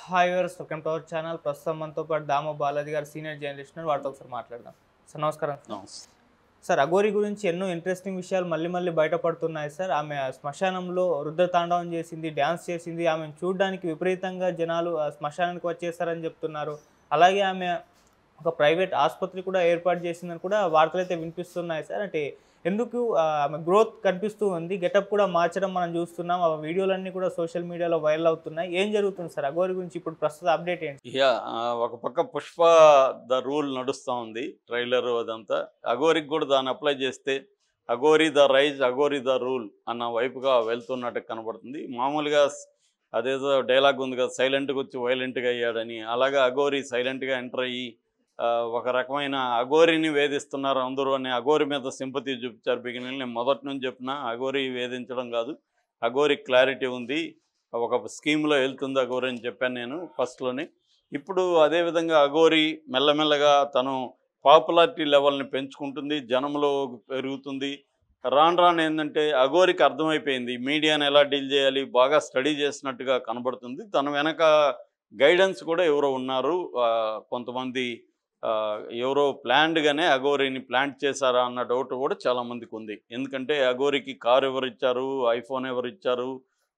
Hi viewers, welcome to our channel. ప్రస్తుతం మనతో పాటు దామో బాలాజీ గారు సీనియర్ జర్నలిస్ట్ ఉన్నారు. వారితో ఒకసారి మాట్లాడదాం. సార్ నమస్కారం. సార్, అఘోరి గురించి ఎన్నో ఇంట్రెస్టింగ్ విషయాలు మళ్ళీ బయటపడుతున్నాయి సార్. ఆమె శ్మశానంలో రుద్రతాండవం చేసింది, డ్యాన్స్ చేసింది. ఆమెను చూడడానికి విపరీతంగా జనాలు శ్మశానానికి వచ్చేసారని చెప్తున్నారు. అలాగే ఆమె ఒక ప్రైవేట్ ఆసుపత్రి కూడా ఏర్పాటు చేసిందని కూడా వార్తలు అయితే వినిపిస్తున్నాయి సార్. అంటే ఎందుకు ఆమె గ్రోత్ కనిపిస్తూ ఉంది, గెటప్ కూడా మార్చడం మనం చూస్తున్నాం. ఆ వీడియోలన్నీ కూడా సోషల్ మీడియాలో వైరల్ అవుతున్నాయి. ఏం జరుగుతుంది సార్ అఘోరి గురించి ఇప్పుడు ప్రస్తుత అప్డేట్ ఏంటి? ఒక పక్క పుష్ప ద రూల్ నడుస్తూ ఉంది, ట్రైలర్ అదంతా. అఘోరికి కూడా దాన్ని అప్లై చేస్తే Aghori the rise, Aghori the rule అన్న వైపుగా వెళ్తున్నట్టు కనబడుతుంది. మామూలుగా అదేదో డైలాగ్ ఉంది కదా, సైలెంట్గా వచ్చి వైలెంట్గా అయ్యాడని. అలాగా అఘోరి సైలెంట్గా ఎంటర్ అయ్యి ఒక రకమైన అఘోరిని వేధిస్తున్నారు అందరూ అని అఘోరి మీద సింపతి చూపించారు బిగినింగ్. నేను మొదటి నుంచి చెప్పిన అఘోరి వేధించడం కాదు, అఘోరి క్లారిటీ ఉంది, ఒక స్కీమ్లో వెళ్తుంది అఘోరి అని చెప్పాను నేను ఫస్ట్లోనే. ఇప్పుడు అదేవిధంగా అఘోరి మెల్లమెల్లగా తను పాపులారిటీ లెవెల్ని పెంచుకుంటుంది, జనంలో పెరుగుతుంది. రాను ఏంటంటే అఘోరికి అర్థమైపోయింది మీడియాని ఎలా డీల్ చేయాలి, బాగా స్టడీ చేసినట్టుగా కనబడుతుంది. తన వెనక గైడెన్స్ కూడా ఎవరో ఉన్నారు, కొంతమంది ఎవరో ప్లాన్డ్గానే అఘోరిని ప్లాంట్ చేశారా అన్న డౌట్ కూడా చాలామందికి ఉంది. ఎందుకంటే అఘోరికి కారు ఎవరిచ్చారు, ఐఫోన్ ఎవరిచ్చారు,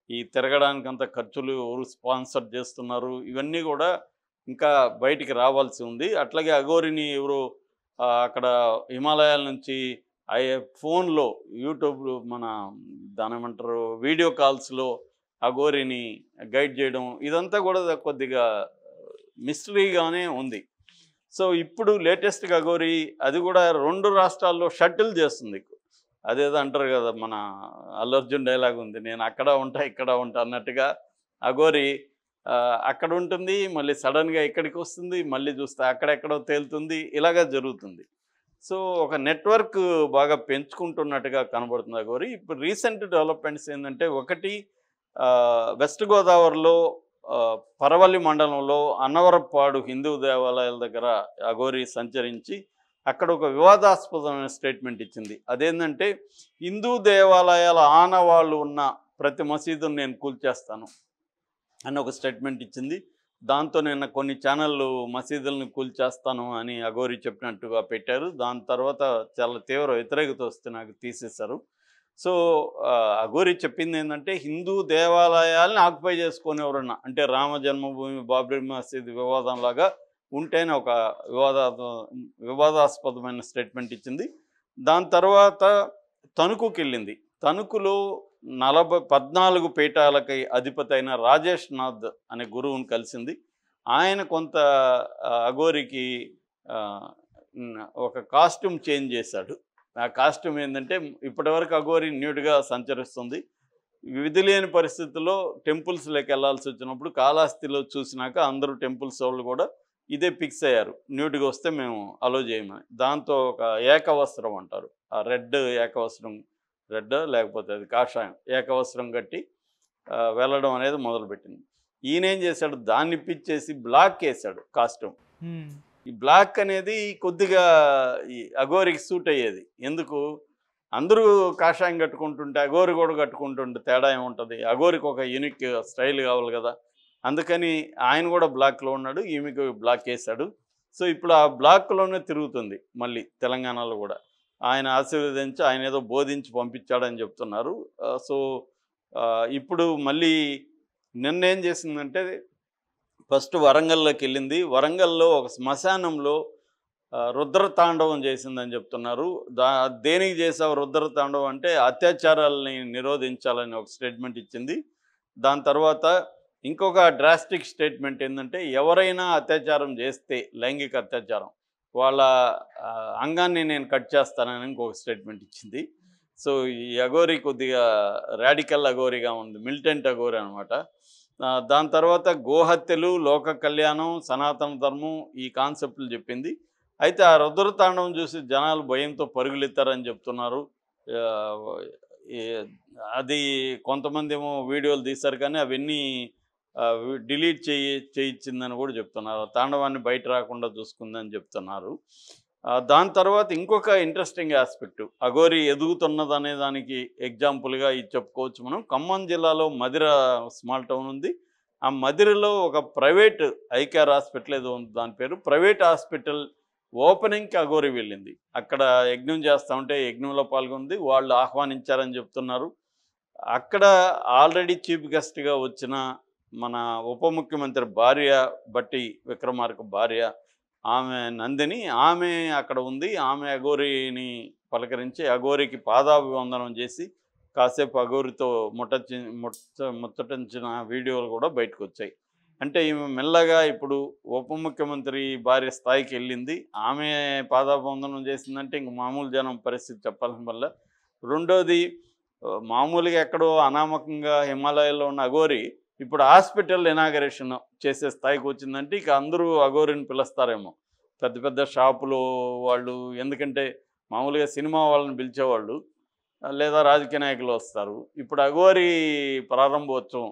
ఈ తిరగడానికంత ఖర్చులు ఎవరు స్పాన్సర్ చేస్తున్నారు, ఇవన్నీ కూడా ఇంకా బయటికి రావాల్సి ఉంది. అట్లాగే అఘోరిని ఎవరు అక్కడ హిమాలయాల నుంచి ఫోన్లో యూట్యూబ్ మన దాని ఏమంటారు వీడియో కాల్స్లో అఘోరిని గైడ్ చేయడం, ఇదంతా కూడా కొద్దిగా మిస్టరీగానే ఉంది. సో ఇప్పుడు లేటెస్ట్గా అఘోరి అది కూడా 2 రాష్ట్రాల్లో షటిల్ చేస్తుంది. అదేదో అంటారు కదా, మన అల్లు అర్జున్ డైలాగ్ ఉంది, నేను అక్కడ ఉంటా ఇక్కడ ఉంటా అన్నట్టుగా. అఘోరి అక్కడ ఉంటుంది, మళ్ళీ సడన్గా ఇక్కడికి వస్తుంది, మళ్ళీ చూస్తే అక్కడెక్కడో తేలుతుంది, ఇలాగా జరుగుతుంది. సో ఒక నెట్వర్క్ బాగా పెంచుకుంటున్నట్టుగా కనబడుతుంది అఘోరి. ఇప్పుడు రీసెంట్ డెవలప్మెంట్స్ ఏంటంటే, ఒకటి వెస్ట్ గోదావరిలో పరవల్లి మండలంలో అన్నవరపాడు హిందూ దేవాలయాల దగ్గర అఘోరి సంచరించి అక్కడ ఒక వివాదాస్పదమైన స్టేట్మెంట్ ఇచ్చింది. అదేంటంటే, హిందూ దేవాలయాల ఆనవాళ్ళు ఉన్న ప్రతి మసీదును నేను కూల్చేస్తాను అని ఒక స్టేట్మెంట్ ఇచ్చింది. దాంతో నిన్న కొన్ని ఛానళ్ళు మసీదులను కూల్చేస్తాను అని అఘోరి చెప్పినట్టుగా పెట్టారు. దాని తర్వాత చాలా తీవ్ర వ్యతిరేకత వస్తే నాకు తీసేశారు. సో అఘోరి చెప్పింది ఏంటంటే, హిందూ దేవాలయాల్ని ఆక్యుపై చేసుకొని ఎవరన్నా, అంటే రామ జన్మభూమి బాబ్రీ మసీద్ వివాదంలాగా ఉంటేనే ఒక వివాదాస్పదమైన స్టేట్మెంట్ ఇచ్చింది. దాని తర్వాత తణుకుకి వెళ్ళింది. తణుకులో 14 పీఠాలకి అధిపతి అయిన రాజేష్ నాథ్ అనే గురువుని కలిసింది. ఆయన కొంత అఘోరికి ఒక కాస్ట్యూమ్ చేంజ్ చేశాడు. ఆ కాస్ట్యూమ్ ఏంటంటే, ఇప్పటివరకు అఘోరి న్యూడ్గా సంచరిస్తుంది. విధి లేని పరిస్థితుల్లో టెంపుల్స్లోకి వెళ్ళాల్సి వచ్చినప్పుడు కాళహస్తిలో చూసినాక అందరూ టెంపుల్స్ వాళ్ళు కూడా ఇదే ఫిక్స్ అయ్యారు, న్యూడ్గా వస్తే మేము అలో చేయమని. దాంతో ఒక ఏకవస్త్రం అంటారు, ఆ రెడ్ ఏకవస్త్రం, రెడ్ లేకపోతే అది కాషాయం ఏకవస్త్రం కట్టి వెళ్ళడం అనేది మొదలుపెట్టింది. ఈయన ఏం చేశాడు, దాన్ని పిచ్చేసి బ్లాక్ వేశాడు కాస్ట్యూమ్. ఈ బ్లాక్ అనేది కొద్దిగా ఈ అఘోరికి సూట్ అయ్యేది. ఎందుకు, అందరూ కాషాయం కట్టుకుంటుంటే అఘోరి కూడా కట్టుకుంటుంటే తేడా ఏముంటుంది, అఘోరికి ఒక యూనిక్ స్టైల్ కావాలి కదా. అందుకని ఆయన కూడా బ్లాక్లో ఉన్నాడు, ఈమెకు బ్లాక్ వేశాడు. సో ఇప్పుడు ఆ బ్లాక్లోనే తిరుగుతుంది మళ్ళీ తెలంగాణలో కూడా. ఆయన ఆశీర్వదించి ఆయన ఏదో బోధించి పంపించాడని చెప్తున్నారు. సో ఇప్పుడు మళ్ళీ నిన్నేం చేసిందంటే, ఫస్ట్ వరంగల్లోకి వెళ్ళింది. వరంగల్లో ఒక శ్మశానంలో రుద్రతాండవం చేసిందని చెప్తున్నారు. దేనికి చేసావు రుద్రతాండవం అంటే, అత్యాచారాలని నిరోధించాలని ఒక స్టేట్మెంట్ ఇచ్చింది. దాని తర్వాత ఇంకొక డ్రాస్టిక్ స్టేట్మెంట్ ఏంటంటే, ఎవరైనా అత్యాచారం చేస్తే, లైంగిక అత్యాచారం, వాళ్ళ అంగాన్ని నేను కట్ చేస్తానని ఇంకొక స్టేట్మెంట్ ఇచ్చింది. సో ఈ అఘోరి కొద్దిగా రాడికల్ అఘోరిగా ఉంది, మిలిటెంట్ అఘోరి అనమాట. దాని తర్వాత గోహత్యలు, లోక కళ్యాణం, సనాతన ధర్మం, ఈ కాన్సెప్ట్లు చెప్పింది. అయితే ఆ రుద్రతాండవం చూసి జనాలు భయంతో పరుగులెత్తారని చెప్తున్నారు. అది కొంతమంది ఏమో వీడియోలు తీశారు, కానీ అవన్నీ డిలీట్ చేయించిందని కూడా చెప్తున్నారు. తాండవాన్ని బయట రాకుండా చూసుకుందని చెప్తున్నారు. దాని తర్వాత ఇంకొక ఇంట్రెస్టింగ్ ఆస్పెక్ట్, అఘోరి ఎదుగుతున్నదనే దానికి ఎగ్జాంపుల్గా ఇది చెప్పుకోవచ్చు మనం. ఖమ్మం జిల్లాలో మధిర స్మాల్ టౌన్ ఉంది, ఆ మదిరిలో ఒక ప్రైవేట్ ఐకేఆర్ హాస్పిటల్ ఏదో ఉంది, దాని పేరు ప్రైవేట్ హాస్పిటల్ ఓపెనింగ్కి అఘోరి వెళ్ళింది. అక్కడ యజ్ఞం చేస్తూ ఉంటే యజ్ఞంలో పాల్గొంది, వాళ్ళు ఆహ్వానించారని చెప్తున్నారు. అక్కడ ఆల్రెడీ చీఫ్ గెస్ట్గా వచ్చిన మన ఉప ముఖ్యమంత్రి భార్య బట్టి విక్రమార్క భార్య, ఆమె నందిని, ఆమె అక్కడ ఉంది. ఆమె అఘోరిని పలకరించి అఘోరికి పాదాభివందనం చేసి కాసేపు అఘోరితో ముచ్చటించిన వీడియోలు కూడా బయటకు వచ్చాయి. అంటే ఈమె మెల్లగా ఇప్పుడు ఉప ముఖ్యమంత్రి భార్య స్థాయికి వెళ్ళింది. ఆమె పాదాభివందనం చేసిందంటే ఇంక మామూలు జనం పరిస్థితి చెప్పాల్సిన వల్ల. రెండోది, మామూలుగా ఎక్కడో అనామకంగా హిమాలయాల్లో ఉన్న అఘోరి ఇప్పుడు హాస్పిటల్ ఇనాగరేషన్ చేసే స్థాయికి వచ్చిందంటే ఇక అందరూ అఘోరిని పిలుస్తారేమో. పెద్ద పెద్ద షాపులు వాళ్ళు, ఎందుకంటే మామూలుగా సినిమా వాళ్ళని పిలిచేవాళ్ళు లేదా రాజకీయ నాయకులు వస్తారు. ఇప్పుడు అఘోరి ప్రారంభోత్సవం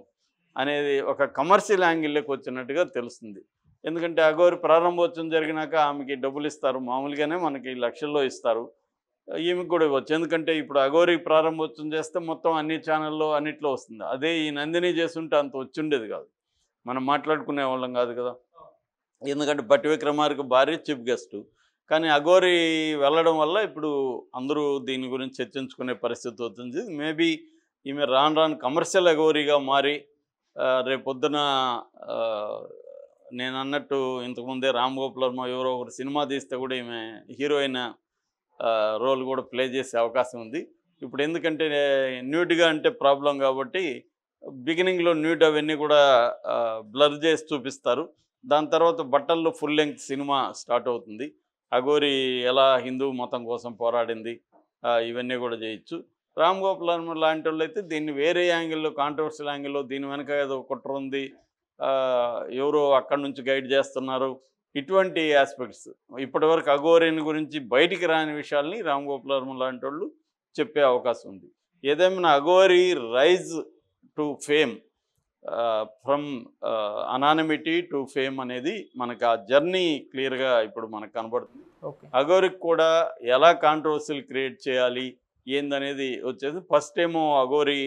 అనేది ఒక కమర్షియల్ యాంగిల్లోకి వచ్చినట్టుగా తెలుస్తుంది. ఎందుకంటే అఘోరి ప్రారంభోత్సవం జరిగినాక ఆమెకి డబ్బులు ఇస్తారు, మామూలుగానే మనకి లక్షల్లో ఇస్తారు, ఈమెకు కూడా ఇవ్వచ్చు. ఎందుకంటే ఇప్పుడు అఘోరి ప్రారంభోత్సవం చేస్తే మొత్తం అన్ని ఛానల్లో అన్నిట్లో వస్తుంది. అదే ఈ నందిని చేస్తుంటే అంత వచ్చిండేది కాదు, మనం మాట్లాడుకునే వాళ్ళం కాదు కదా. ఎందుకంటే బట్టి విక్రమార్క భార్య చీఫ్ గెస్టు. కానీ అఘోరి వెళ్ళడం వల్ల ఇప్పుడు అందరూ దీని గురించి చర్చించుకునే పరిస్థితి అవుతుంది. మేబీ ఈమె రాను రాను కమర్షియల్ అఘోరిగా మారి రేపొద్దున నేను అన్నట్టు ఇంతకుముందే రామ్ గోపాల్ వర్మ ఎవరో ఒకరు సినిమా తీస్తే కూడా ఈమె హీరోయిన్ రోల్ కూడా ప్లే చేసే అవకాశం ఉంది. ఇప్పుడు ఎందుకంటే న్యూడ్గా అంటే ప్రాబ్లం కాబట్టి బిగినింగ్లో న్యూడ్ అవన్నీ కూడా బ్లర్ చేసి చూపిస్తారు. దాని తర్వాత బట్టల్లో ఫుల్ లెంగ్త్ సినిమా స్టార్ట్ అవుతుంది. అఘోరి ఎలా హిందూ మతం కోసం పోరాడింది, ఇవన్నీ కూడా చేయొచ్చు. రామ్ గోపాల్ వర్మ లాంటి వాళ్ళు అయితే దీన్ని వేరే యాంగిల్లో, కాంట్రవర్షియల్ యాంగిల్లో, దీని వెనక ఏదో కుట్ర ఉంది, ఎవరో అక్కడి నుంచి గైడ్ చేస్తున్నారు, ఇటువంటి ఆస్పెక్ట్స్ ఇప్పటివరకు అఘోరిని గురించి బయటికి రాని విషయాల్ని రామ్ గోపాల్ వర్మ లాంటి వాళ్ళు చెప్పే అవకాశం ఉంది. ఏదేమైనా Aghori rise to fame, from anonymity to fame అనేది మనకు ఆ జర్నీ క్లియర్గా ఇప్పుడు మనకు కనబడుతుంది. అఘోరికి కూడా ఎలా కాంట్రవర్సీలు క్రియేట్ చేయాలి ఏందనేది వచ్చేసి ఫస్ట్ ఏమో అఘోరి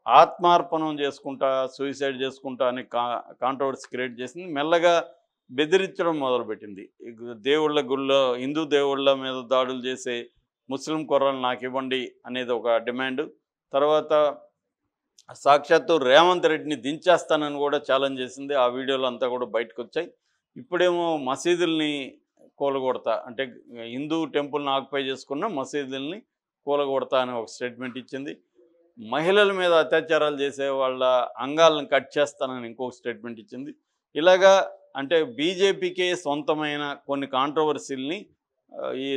ఆత్మార్పణం చేసుకుంటా, సూసైడ్ చేసుకుంటా అని కాంట్రవర్సీ క్రియేట్ చేసింది. మెల్లగా బెదిరించడం మొదలుపెట్టింది. దేవుళ్ళ గుళ్ళో, హిందూ దేవుళ్ళ మీద దాడులు చేసే ముస్లిం కుర్రలు నాకు ఇవ్వండి అనేది ఒక డిమాండ్. తర్వాత సాక్షాత్తు రేవంత్ రెడ్డిని దించేస్తానని కూడా ఛాలెంజ్ చేసింది. ఆ వీడియోలు అంతా కూడా బయటకు వచ్చాయి. ఇప్పుడేమో మసీదుల్ని కూలగొడతా, అంటే హిందూ టెంపుల్ని ఆక్యుపై చేసుకున్న మసీదుల్ని కూలగొడతా అని ఒక స్టేట్మెంట్ ఇచ్చింది. మహిళల మీద అత్యాచారాలు చేసే వాళ్ళ అంగాలను కట్ చేస్తానని ఇంకొక స్టేట్మెంట్ ఇచ్చింది. ఇలాగా అంటే బీజేపీకే సొంతమైన కొన్ని కాంట్రవర్సీల్ని ఈ